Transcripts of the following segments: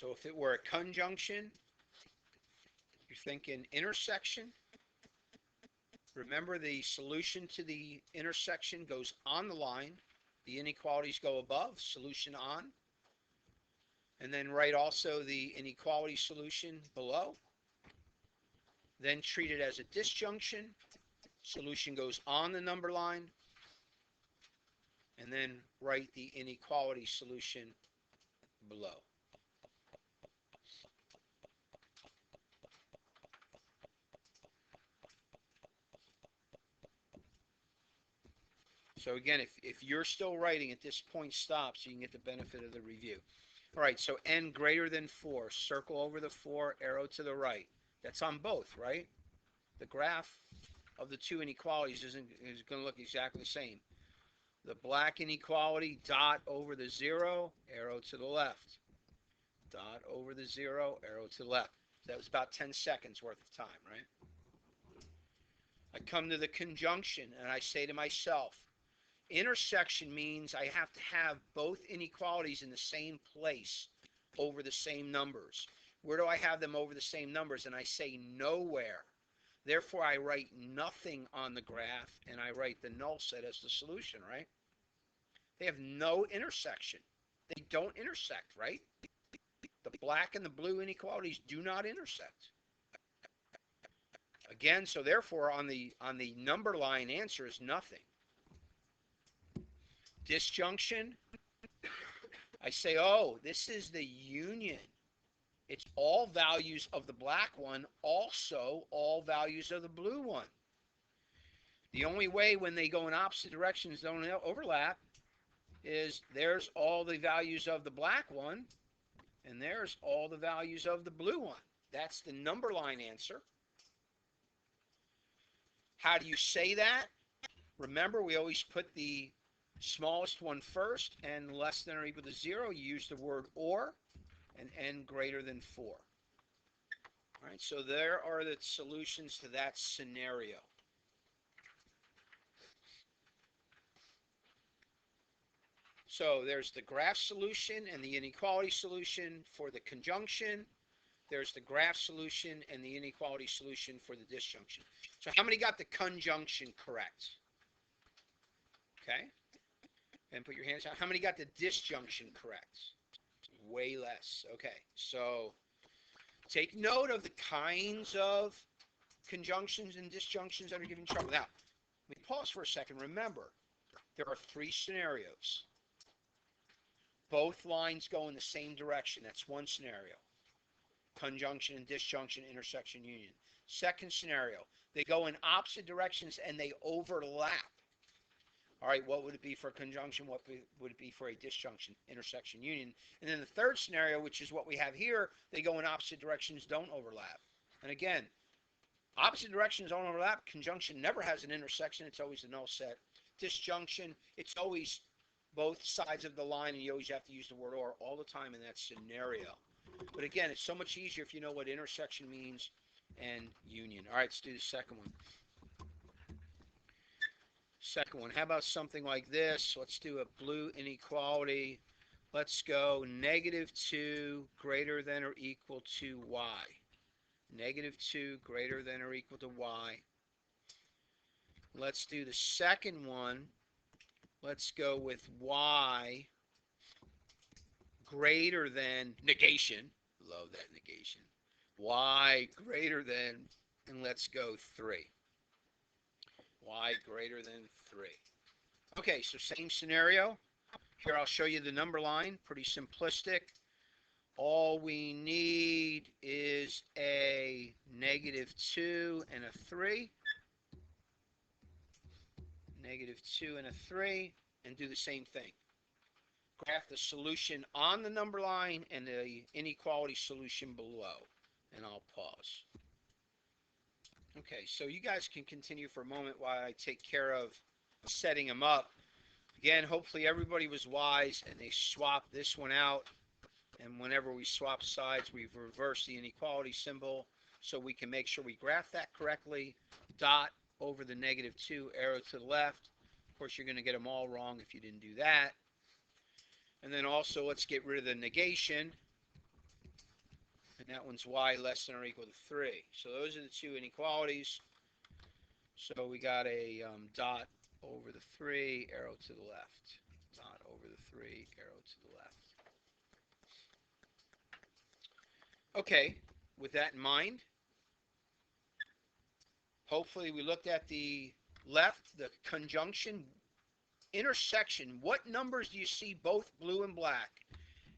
So if it were a conjunction, you're thinking intersection. Remember, the solution to the intersection goes on the line. The inequalities go above, solution on. And then write also the inequality solution below. Then treat it as a disjunction. Solution goes on the number line. And then write the inequality solution below. So again, if you're still writing at this point, stop so you can get the benefit of the review. All right, so n greater than 4. Circle over the 4, arrow to the right. That's on both, right? The graph of the two inequalities is going to look exactly the same. The black inequality, dot over the 0, arrow to the left. Dot over the 0, arrow to the left. That was about 10 seconds worth of time, right? I come to the conjunction and I say to myself, intersection means I have to have both inequalities in the same place over the same numbers. Where do I have them over the same numbers? And I say nowhere. Therefore, I write nothing on the graph, and I write the null set as the solution, right? They have no intersection. They don't intersect, right? The black and the blue inequalities do not intersect. Again, so therefore, on the number line, answer is nothing. Disjunction, I say, oh, this is the union. It's all values of the black one, also all values of the blue one. The only way when they go in opposite directions don't overlap is there's all the values of the black one, and there's all the values of the blue one. That's the number line answer. How do you say that? Remember, we always put the smallest one first, and less than or equal to 0, you use the word or, and n greater than 4. All right, so there are the solutions to that scenario. So there's the graph solution and the inequality solution for the conjunction. There's the graph solution and the inequality solution for the disjunction. So how many got the conjunction correct? Okay. And put your hands out. How many got the disjunction correct? Way less. Okay. So take note of the kinds of conjunctions and disjunctions that are giving trouble. Now, let me pause for a second. Remember, there are 3 scenarios. Both lines go in the same direction. That's one scenario. Conjunction and disjunction, intersection, union. Second scenario, they go in opposite directions and they overlap. All right, what would it be for a conjunction? What would it be for a disjunction, intersection, union? And then the third scenario, which is what we have here, they go in opposite directions, don't overlap. And again, opposite directions don't overlap. Conjunction never has an intersection. It's always a null set. Disjunction, it's always both sides of the line, and you always have to use the word or all the time in that scenario. But again, it's so much easier if you know what intersection means and union. All right, let's do the second one. Second one, how about something like this? Let's do a blue inequality. Let's go -2 greater than or equal to y. -2 greater than or equal to y. Let's do the second one. Let's go with y greater than negation. Love that negation. Y greater than, and let's go 3. Y greater than 3. Okay, so same scenario. Here I'll show you the number line. Pretty simplistic. All we need is a -2 and a 3. -2 and a 3, and do the same thing. Graph the solution on the number line and the inequality solution below. And I'll pause. Okay, so you guys can continue for a moment while I take care of setting them up. Again, hopefully everybody was wise and they swapped this one out. And whenever we swap sides, we've reversed the inequality symbol so we can make sure we graph that correctly. Dot over the -2, arrow to the left. Of course, you're going to get them all wrong if you didn't do that. And then also, let's get rid of the negation. And that one's y less than or equal to 3. So those are the two inequalities. So we got a dot over the 3, arrow to the left. Dot over the 3, arrow to the left. Okay, with that in mind, hopefully we looked at the left, the conjunction, intersection. What numbers do you see both blue and black?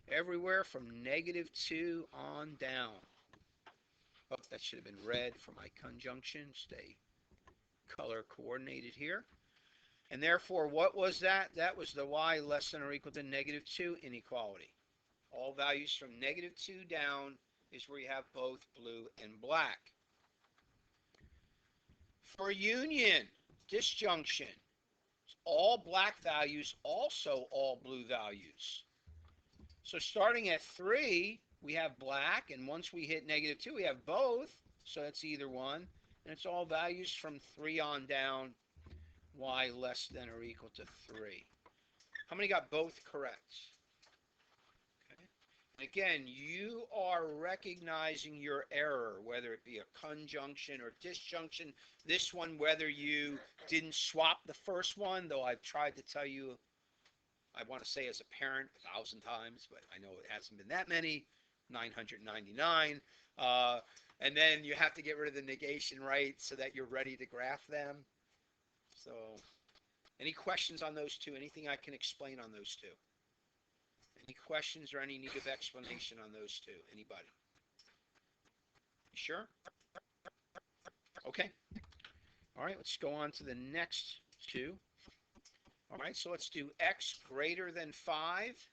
Everywhere from -2 on down. Oh, that should have been red for my conjunction. Stay color coordinated here. And therefore, what was that? That was the y less than or equal to -2 inequality. All values from -2 down is where you have both blue and black. For union, disjunction, all black values, also all blue values. So starting at 3, we have black, and once we hit -2, we have both, so that's either one. And it's all values from 3 on down, y less than or equal to 3. How many got both correct? Again, you are recognizing your error, whether it be a conjunction or disjunction. This one, whether you didn't swap the first one, though I've tried to tell you, I want to say as a parent 1,000 times, but I know it hasn't been that many, 999. And then you have to get rid of the negation, right, so that you're ready to graph them. So any questions on those two? Anything I can explain on those two? Any questions or any need of explanation on those two? Anybody? You sure? Okay. All right, let's go on to the next two. All right, so let's do x greater than 5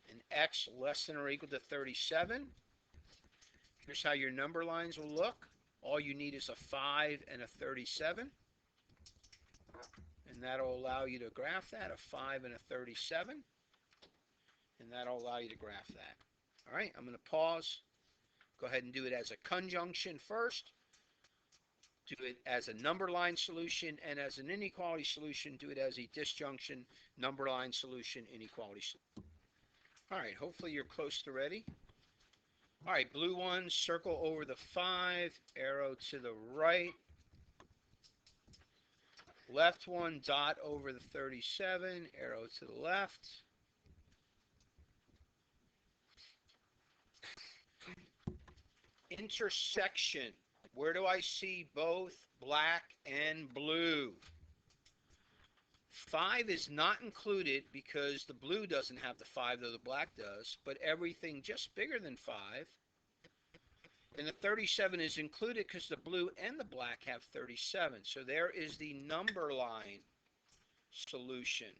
and x less than or equal to 37. Here's how your number lines will look. All you need is a 5 and a 37. And that'll allow you to graph that, a 5 and a 37. And that'll allow you to graph that. All right, I'm going to pause. Go ahead and do it as a conjunction first. Do it as a number line solution, and as an inequality solution, do it as a disjunction, number line solution, inequality solution. All right, hopefully you're close to ready. All right, blue one, circle over the 5, arrow to the right. Left one, dot over the 37, arrow to the left. Intersection. Where do I see both black and blue? 5 is not included because the blue doesn't have the 5, though the black does, but everything just bigger than 5. And the 37 is included because the blue and the black have 37. So there is the number line solution.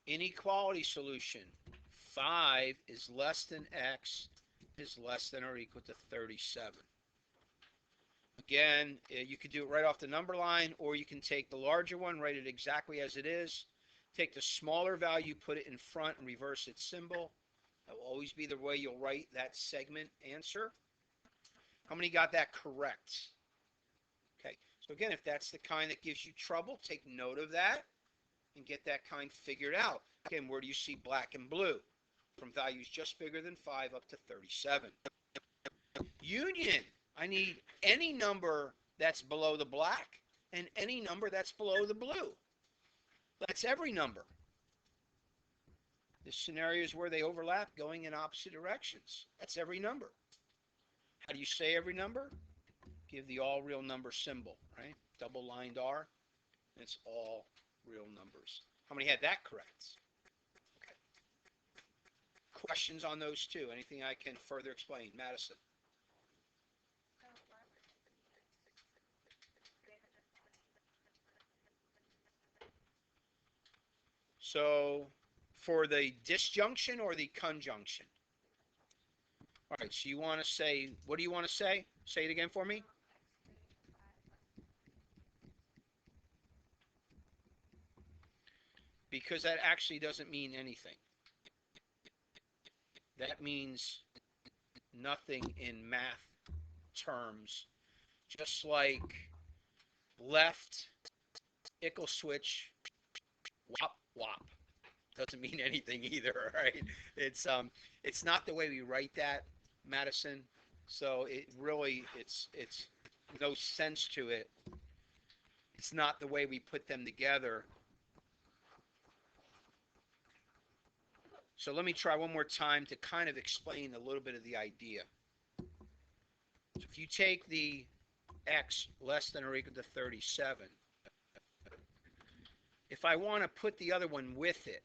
Inequality solution. 5 is less than x is less than or equal to 37. Again, you could do it right off the number line, or you can take the larger one, write it exactly as it is. Take the smaller value, put it in front, and reverse its symbol. That will always be the way you'll write that segment answer. How many got that correct? Okay, so again, if that's the kind that gives you trouble, take note of that and get that kind figured out. Again, where do you see black and blue? From values just bigger than 5 up to 37. Union. I need any number that's below the black and any number that's below the blue. That's every number. This scenario is where they overlap going in opposite directions. That's every number. How do you say every number? Give the all real number symbol, right? Double lined R. It's all real numbers. How many had that correct? Okay. Questions on those two? Anything I can further explain? Madison. So for the disjunction or the conjunction? All right, so you want to say, what do you want to say? Say it again for me. Because that actually doesn't mean anything. That means nothing in math terms. Just like left, ickle switch, wop, wop. Doesn't mean anything either, right? It's not the way we write that. Madison. So it really, it's no sense to it. It's not the way we put them together. So let me try one more time to kind of explain a little bit of the idea. So if you take the x less than or equal to 37, if I want to put the other one with it,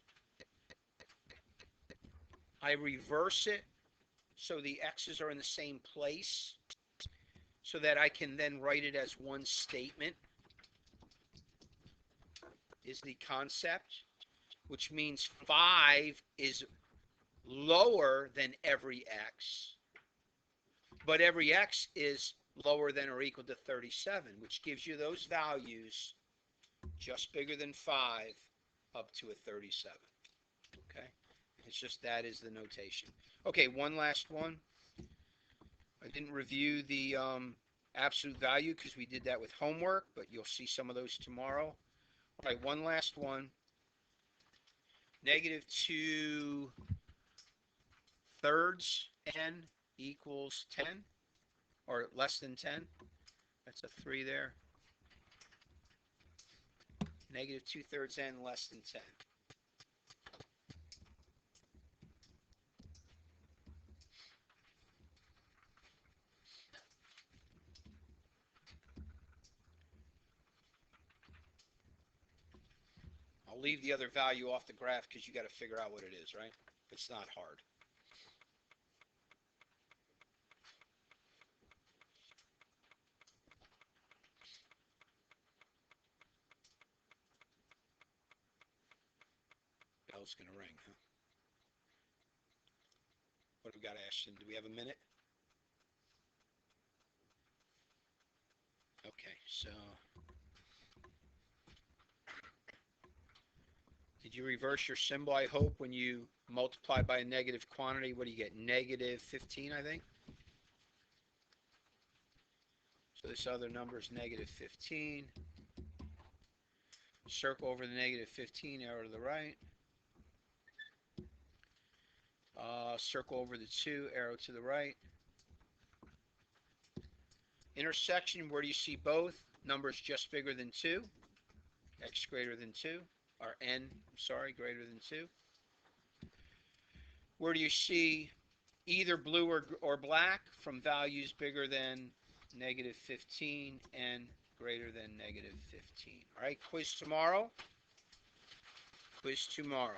I reverse it so the x's are in the same place so that I can then write it as one statement is the concept, which means 5 is lower than every x, but every x is lower than or equal to 37, which gives you those values just bigger than 5 up to a 37. Okay? It's just that is the notation. Okay, one last one. I didn't review the absolute value because we did that with homework, but you'll see some of those tomorrow. All right, one last one. Negative 2 thirds n equals 10, or less than 10. That's a 3 there. Negative 2 thirds n less than 10. I'll leave the other value off the graph because you got to figure out what it is, right? It's not hard. Bell's going to ring, huh? What do we got, Ashton? Do we have a minute? Okay, so did you reverse your symbol, I hope, when you multiply by a negative quantity? What do you get? Negative 15, I think. So this other number is negative 15. Circle over the negative 15, arrow to the right. Circle over the 2, arrow to the right. Intersection, where do you see both? Numbers just bigger than 2. X greater than 2. Or n, I'm sorry, greater than 2. Where do you see either blue or black from values bigger than negative 15 and greater than negative 15? All right, quiz tomorrow. Quiz tomorrow.